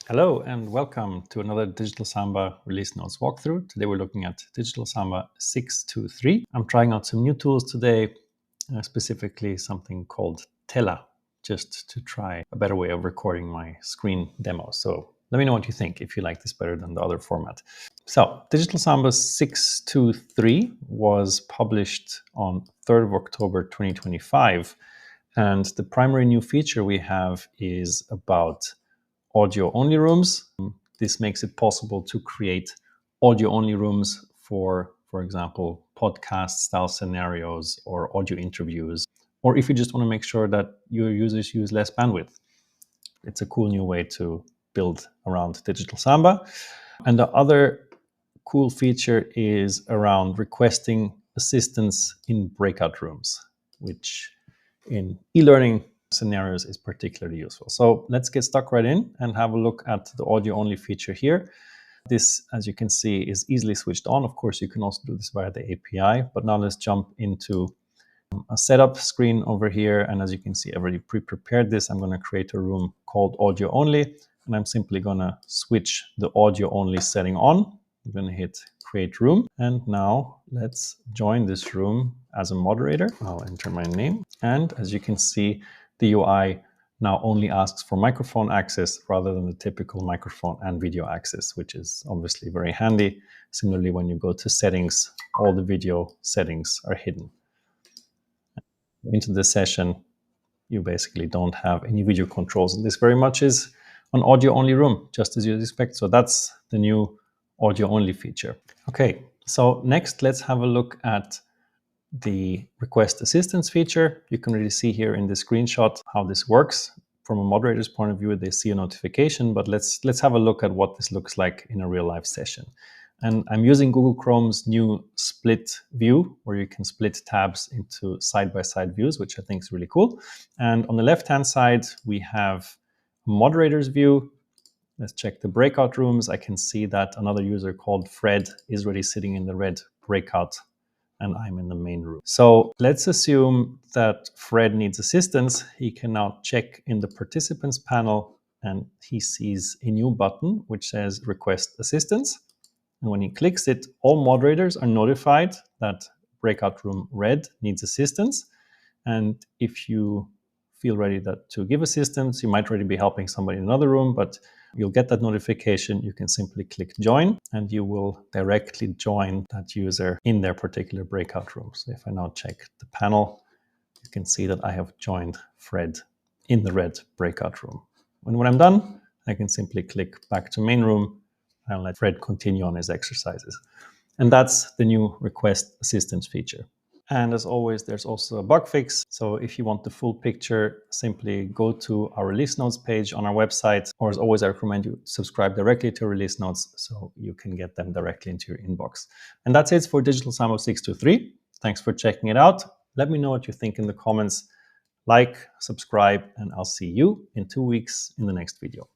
Hello and welcome to another Digital Samba release notes walkthrough. Today we're looking at Digital Samba 6.2.3. I'm trying out some new tools today, specifically something called Tela, just to try a better way of recording my screen demo. So let me know what you think, if you like this better than the other format. So Digital Samba 6.2.3 was published on 3rd of October 2025. And the primary new feature we have is about audio-only rooms. This makes it possible to create audio-only rooms for example, podcast-style scenarios or audio interviews, or if you just want to make sure that your users use less bandwidth. It's a cool new way to build around Digital Samba. And the other cool feature is around requesting assistance in breakout rooms, which in e-learning scenarios is particularly useful. So let's get stuck right in and have a look at the audio only feature here. This, as you can see, is easily switched on. Of course, you can also do this via the API, but now let's jump into a setup screen over here. And as you can see, I've already pre-prepared this. I'm going to create a room called audio only, and I'm simply going to switch the audio only setting on. I'm going to hit create room. And now let's join this room as a moderator. I'll enter my name. And as you can see, the UI now only asks for microphone access rather than the typical microphone and video access, which is obviously very handy. Similarly, when you go to settings, all the video settings are hidden. Into this session, you basically don't have any video controls. And this very much is an audio only room, just as you'd expect. So that's the new audio only feature. Okay, so next let's have a look at the request assistance feature. You can really see here in the screenshot how this works. From a moderator's point of view, they see a notification, but let's have a look at what this looks like in a real life session. And I'm using Google Chrome's new split view, where you can split tabs into side-by-side views, which I think is really cool. And on the left-hand side, we have a moderator's view. Let's check the breakout rooms. I can see that another user called Fred is already sitting in the red breakout, and I'm in the main room. So let's assume that Fred needs assistance. He can now check in the participants panel, and he sees a new button which says request assistance. And when he clicks it, all moderators are notified that breakout room red needs assistance. And if you feel ready to give assistance, you might already be helping somebody in another room, but you'll get that notification. You can simply click join and you will directly join that user in their particular breakout room. So if I now check the panel, you can see that I have joined Fred in the red breakout room. And when I'm done, I can simply click back to main room and let Fred continue on his exercises. And that's the new request assistance feature. And as always, there's also a bug fix. So if you want the full picture, simply go to our release notes page on our website. Or as always, I recommend you subscribe directly to release notes so you can get them directly into your inbox. And that's it for Digital Samba 6.2.3. Thanks for checking it out. Let me know what you think in the comments. Like, subscribe, and I'll see you in 2 weeks in the next video.